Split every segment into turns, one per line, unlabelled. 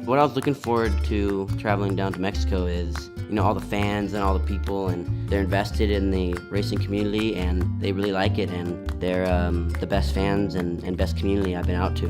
What I was looking forward to traveling down to Mexico is, all the fans and all the people, and they're invested in the racing community, and they really like it, and they're the best fans and best community I've been out to.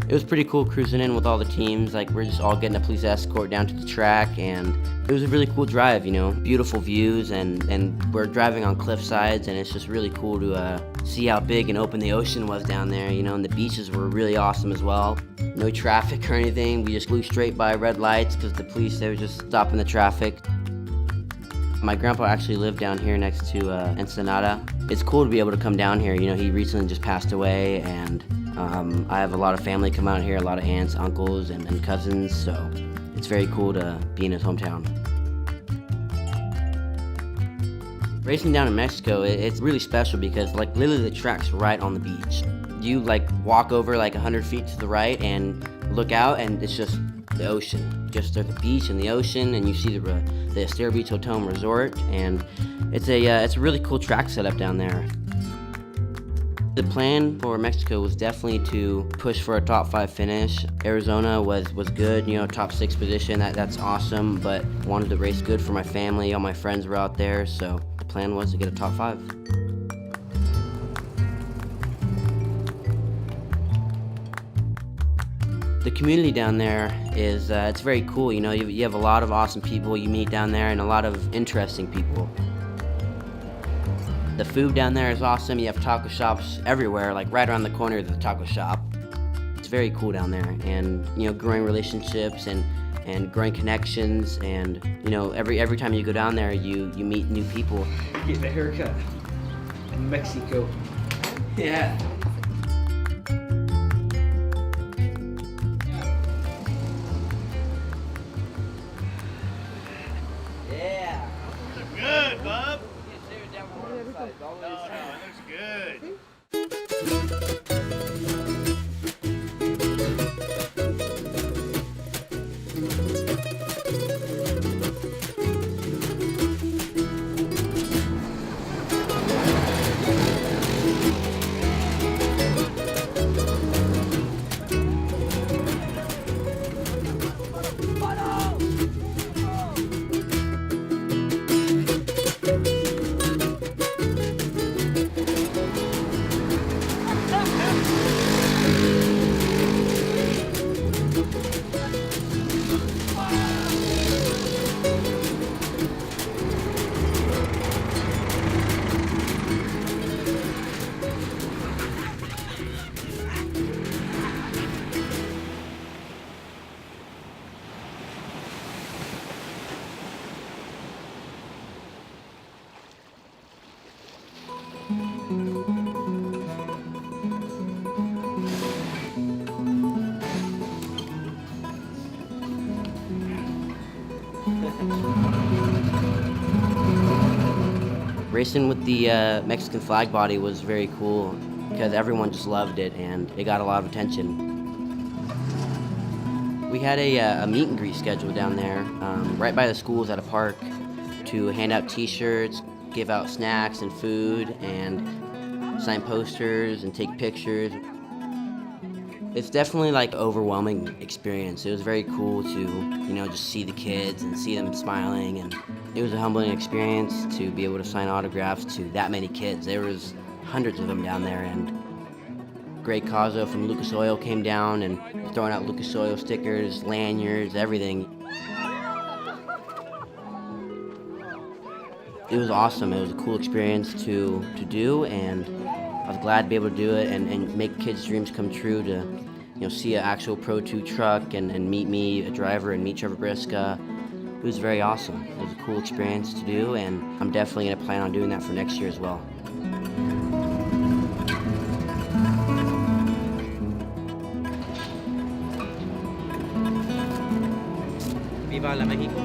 It was pretty cool cruising in with all the teams. Like, we're just all getting a police escort down to the track, and it was a really cool drive, beautiful views, and we're driving on cliff sides, and it's just really cool to see how big and open the ocean was down there, and the beaches were really awesome as well. No traffic or anything. We just flew straight by red lights because the police, they were just stopping the traffic. My grandpa actually lived down here next to Ensenada. It's cool to be able to come down here. He recently just passed away, and I have a lot of family come out here, a lot of aunts, uncles, and cousins, so it's very cool to be in his hometown. Racing down in Mexico, it's really special because literally the track's right on the beach. You walk over 100 feet to the right and look out, and it's just the ocean. Just the beach and the ocean, and you see the Estero Beach Hotel and Resort, and it's a really cool track setup down there. The plan for Mexico was definitely to push for a top 5 finish. Arizona was good, top 6 position, that's awesome, but wanted to race good for my family. All my friends were out there, so the plan was to get a top 5. The community down there is, it's very cool. You have a lot of awesome people you meet down there, and a lot of interesting people. The food down there is awesome. You have taco shops everywhere, right around the corner of the taco shop. It's very cool down there, and growing relationships and growing connections, and every time you go down there, you meet new people.
Get a haircut in Mexico.
Yeah. Yeah.
Good, bub. No, it looks good.
Racing with the Mexican flag body was very cool because everyone just loved it, and it got a lot of attention. We had a meet and greet scheduled down there, right by the schools at a park, to hand out t-shirts, give out snacks and food, and sign posters and take pictures. It's definitely an overwhelming experience. It was very cool to, just see the kids and see them smiling, and it was a humbling experience to be able to sign autographs to that many kids. There was hundreds of them down there, and Greg Cazzo from Lucas Oil came down and throwing out Lucas Oil stickers, lanyards, everything. It was awesome. It was a cool experience to do, and I was glad to be able to do it and make kids' dreams come true, to see an actual Pro 2 truck and meet me, a driver, and meet Trevor Briska. It was very awesome. It was a cool experience to do, and I'm definitely going to plan on doing that for next year as well. Viva la México!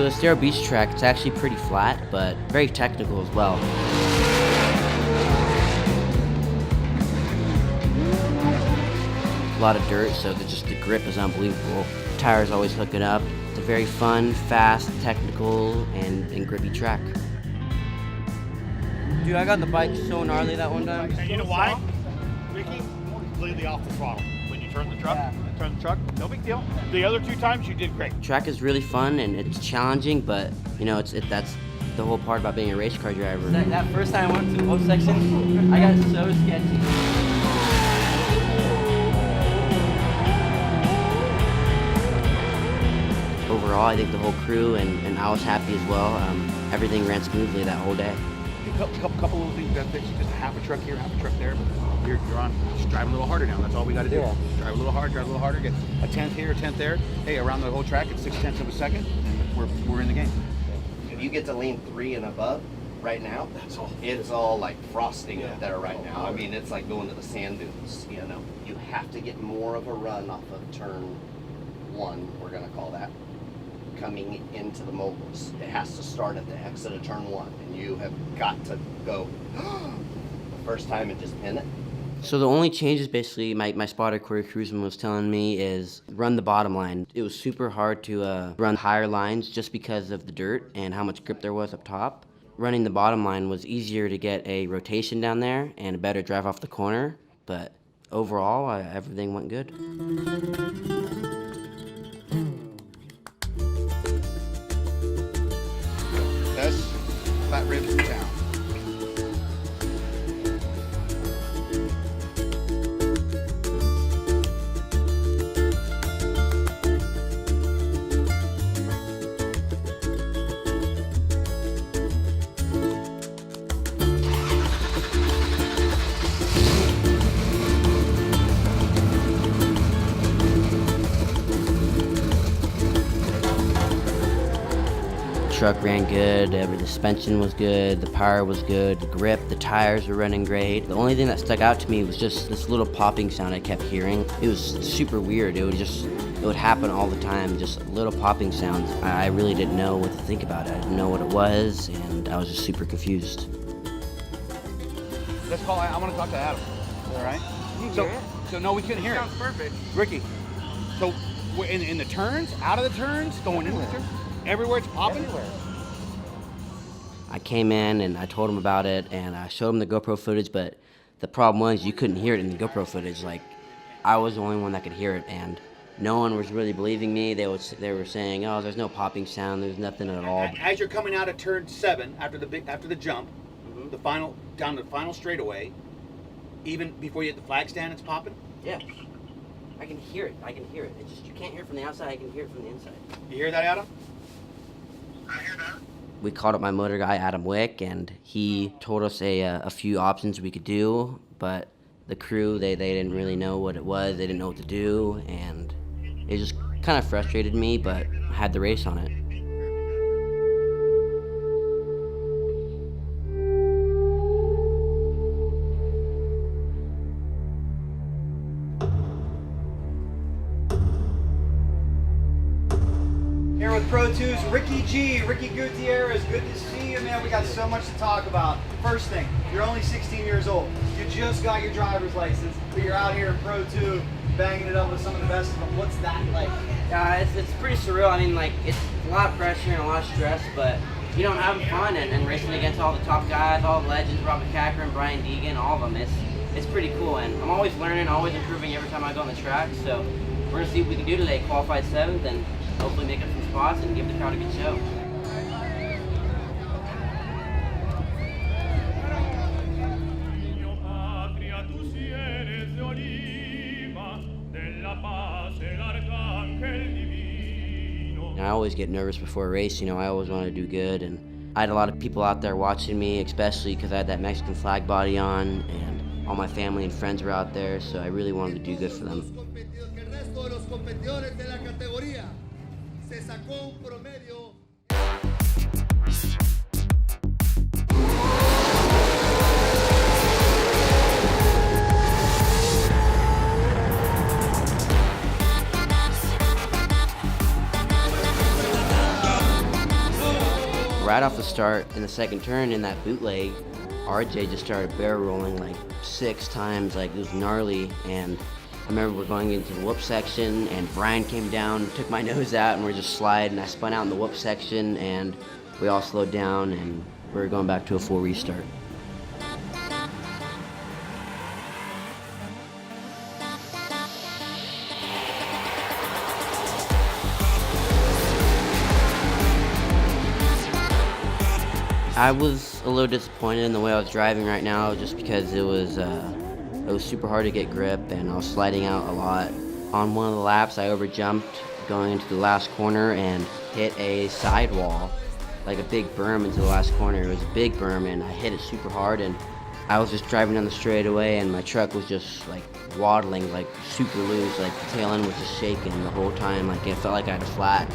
the Estero Beach track, it's actually pretty flat, but very technical as well. A lot of dirt, so the grip is unbelievable. Tires always hooking up. It's a very fun, fast, technical, and grippy track. Dude, I got the bike so gnarly that one time.
And you know why? Ricky, completely off the throttle. When you turn the truck, no big deal. The other 2 times you did great.
Track is really fun and it's challenging, but you know, that's the whole part about being a race car driver. That first time I went to the boat section, I got so sketchy. Overall, I think the whole crew and I was happy as well. Everything ran smoothly that whole day.
Couple little things you got to fix. Just half a truck here, half a truck there. But you're on. Just drive a little harder now. That's all we got to do.
Yeah.
Just drive a little harder. Get a 10th here, a 10th there. Hey, around the whole track, it's 0.6 of a second, and we're in the game.
If you get to lane 3 and above right now, it's all like frosting up there right now. I mean, it's like going to the sand dunes. You know, you have to get more of a run off of turn 1. We're gonna call that. Coming into the moguls. It has to start at the exit of turn 1, and you have got to go the first time and just pin it.
So the only changes, basically, my spotter Corey Cruzman was telling me, is run the bottom line. It was super hard to run higher lines just because of the dirt and how much grip there was up top. Running the bottom line was easier to get a rotation down there and a better drive off the corner, but overall, everything went good.
Best flat ribs in town.
Truck ran good, the suspension was good, the power was good, the grip, the tires were running great. The only thing that stuck out to me was just this little popping sound I kept hearing. It was super weird. It would happen all the time, just little popping sounds. I really didn't know what to think about it. I didn't know what it was, and I was just super confused.
Let's call. I want to talk to Adam. All right. So no, we couldn't hear it.
Sounds perfect.
Ricky. So we're in the turns, out of the turns, going into the turns. Everywhere it's popping? Everywhere.
I came in and I told him about it and I showed him the GoPro footage, but the problem was you couldn't hear it in the GoPro footage. Like, I was the only one that could hear it, and no one was really believing me. They were saying, "Oh, there's no popping sound. There's nothing at all."
As you're coming out of turn 7 after the jump, the final down to the final straightaway, even before you hit the flag stand, it's popping.
Yeah, I can hear it. It's just you can't hear it from the outside. I can hear it from the inside.
You hear that, Adam?
I hear that.
We called up my motor guy, Adam Wick, and he told us a few options we could do, but the crew, they didn't really know what it was. They didn't know what to do, and it just kind of frustrated me, but I had the race on it.
Here with Pro 2's Ricky G, Ricky Gutierrez. Good to see you, man. We got so much to talk about. First thing, you're only 16 years old. You just got your driver's license, but you're out here in Pro 2 banging it up with some of the best of them. What's that like?
It's pretty surreal. I mean, like, it's a lot of pressure and a lot of stress, but, you know, I'm having fun and racing against all the top guys, all the legends, Robert Cacker, Brian Deegan, all of them. It's pretty cool, and I'm always learning, always improving every time I go on the track, so we're going to see what we can do today. Qualified 7th, and hopefully make up some spots and give the crowd a good show. I always get nervous before a race, you know, I always want to do good, and I had a lot of people out there watching me, especially because I had that Mexican flag body on, and all my family and friends were out there, so I really wanted to do good for them. right off the start in the second turn in that bootleg, RJ just started barrel rolling like 6 times, like it was gnarly. And I remember we're going into the whoop section and Brian came down, took my nose out, and we're just sliding. I spun out in the whoop section and we all slowed down and we were going back to a full restart. I was a little disappointed in the way I was driving right now, just because it was super hard to get grip and I was sliding out a lot. On one of the laps, I overjumped going into the last corner and hit a sidewall, like a big berm into the last corner. It was a big berm and I hit it super hard, and I was just driving down the straightaway and my truck was just like waddling, like super loose, like the tail end was just shaking the whole time, like it felt like I had a flat.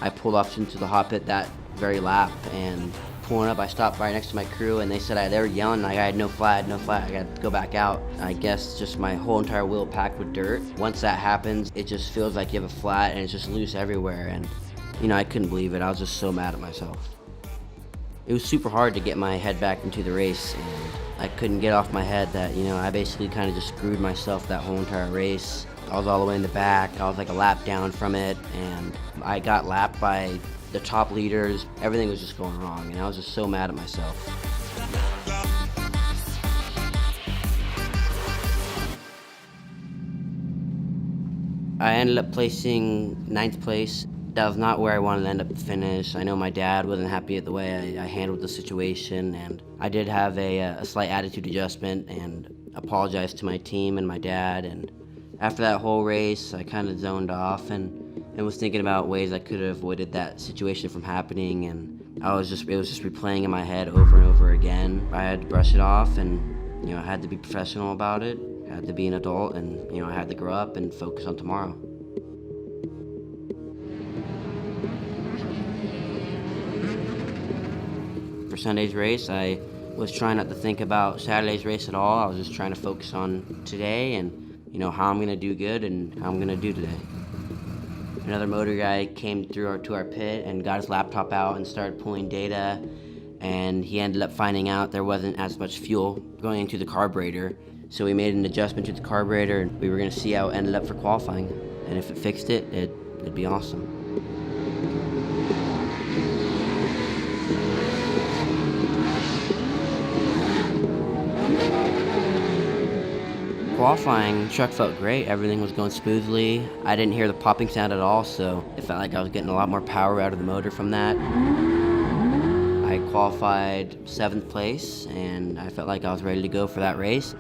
I pulled off into the hot pit that very lap, and pulling up I stopped right next to my crew and they said they were yelling like I had no flat, I got to go back out. I guess just my whole entire wheel packed with dirt. Once that happens, it just feels like you have a flat and it's just loose everywhere, and you know, I couldn't believe it. I was just so mad at myself. It was super hard to get my head back into the race, and I couldn't get off my head that, you know, I basically kind of just screwed myself that whole entire race. I was all the way in the back, I was like a lap down from it, and I got lapped by the top leaders. Everything was just going wrong, and I was just so mad at myself. I ended up placing 9th place. That was not where I wanted to end up to finish. I know my dad wasn't happy at the way I handled the situation, and I did have a slight attitude adjustment and apologized to my team and my dad. And after that whole race, I kind of zoned off and was thinking about ways I could have avoided that situation from happening, and it was just replaying in my head over and over again. I had to brush it off, and you know, I had to be professional about it. I had to be an adult, and you know, I had to grow up and focus on tomorrow. For Sunday's race, I was trying not to think about Saturday's race at all. I was just trying to focus on today and, you know, how I'm gonna do good and how I'm gonna do today. Another motor guy came through to our pit and got his laptop out and started pulling data, and he ended up finding out there wasn't as much fuel going into the carburetor. So we made an adjustment to the carburetor, and we were gonna see how it ended up for qualifying. And if it fixed it, it'd be awesome. Qualifying, truck felt great. Everything was going smoothly. I didn't hear the popping sound at all, so it felt like I was getting a lot more power out of the motor from that. I qualified 7th place, and I felt like I was ready to go for that race.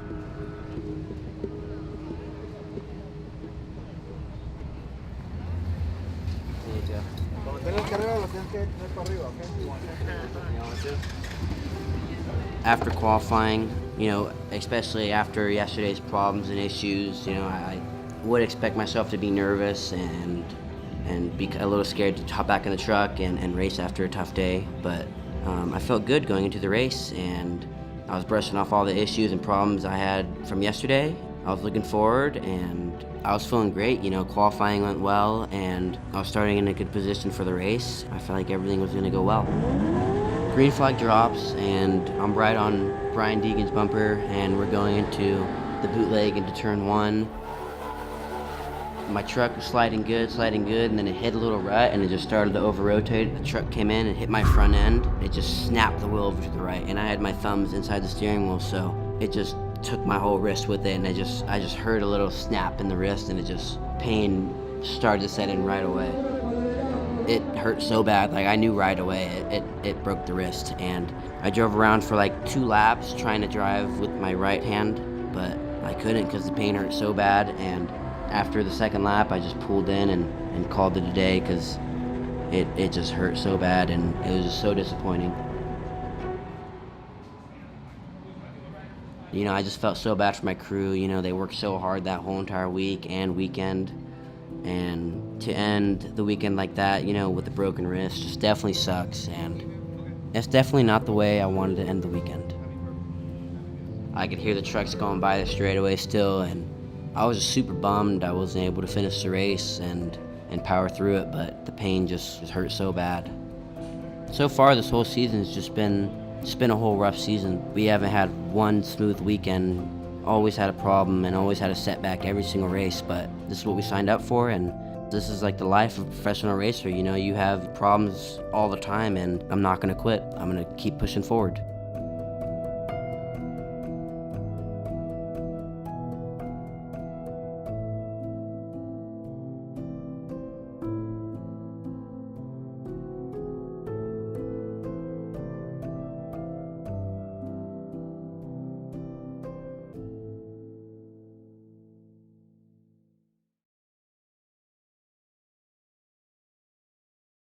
After qualifying, you know, especially after yesterday's problems and issues, you know, I would expect myself to be nervous and be a little scared to hop back in the truck and race after a tough day. But I felt good going into the race, and I was brushing off all the issues and problems I had from yesterday. I was looking forward, and I was feeling great. You know, qualifying went well, and I was starting in a good position for the race. I felt like everything was gonna go well. Green flag drops, and I'm right on Brian Deegan's bumper, and we're going into the bootleg into turn 1. My truck was sliding good, and then it hit a little rut, and it just started to over-rotate. The truck came in and hit my front end. It just snapped the wheel over to the right, and I had my thumbs inside the steering wheel, so it just took my whole wrist with it, and I just heard a little snap in the wrist, and pain started to set in right away. It hurt so bad, like I knew right away it broke the wrist, and I drove around for like 2 laps trying to drive with my right hand, but I couldn't because the pain hurt so bad. And after the 2nd lap, I just pulled in and called it a day because it just hurt so bad, and it was just so disappointing. You know, I just felt so bad for my crew. You know, they worked so hard that whole entire week and weekend, and to end the weekend like that, you know, with a broken wrist, just definitely sucks, and it's definitely not the way I wanted to end the weekend. I could hear the trucks going by the straightaway still, and I was just super bummed I wasn't able to finish the race and power through it, but the pain just hurt so bad. So far, this whole season's just been a whole rough season. We haven't had one smooth weekend. Always had a problem and always had a setback every single race, but this is what we signed up for, and this is like the life of a professional racer. You know, you have problems all the time, and I'm not gonna quit. I'm gonna keep pushing forward.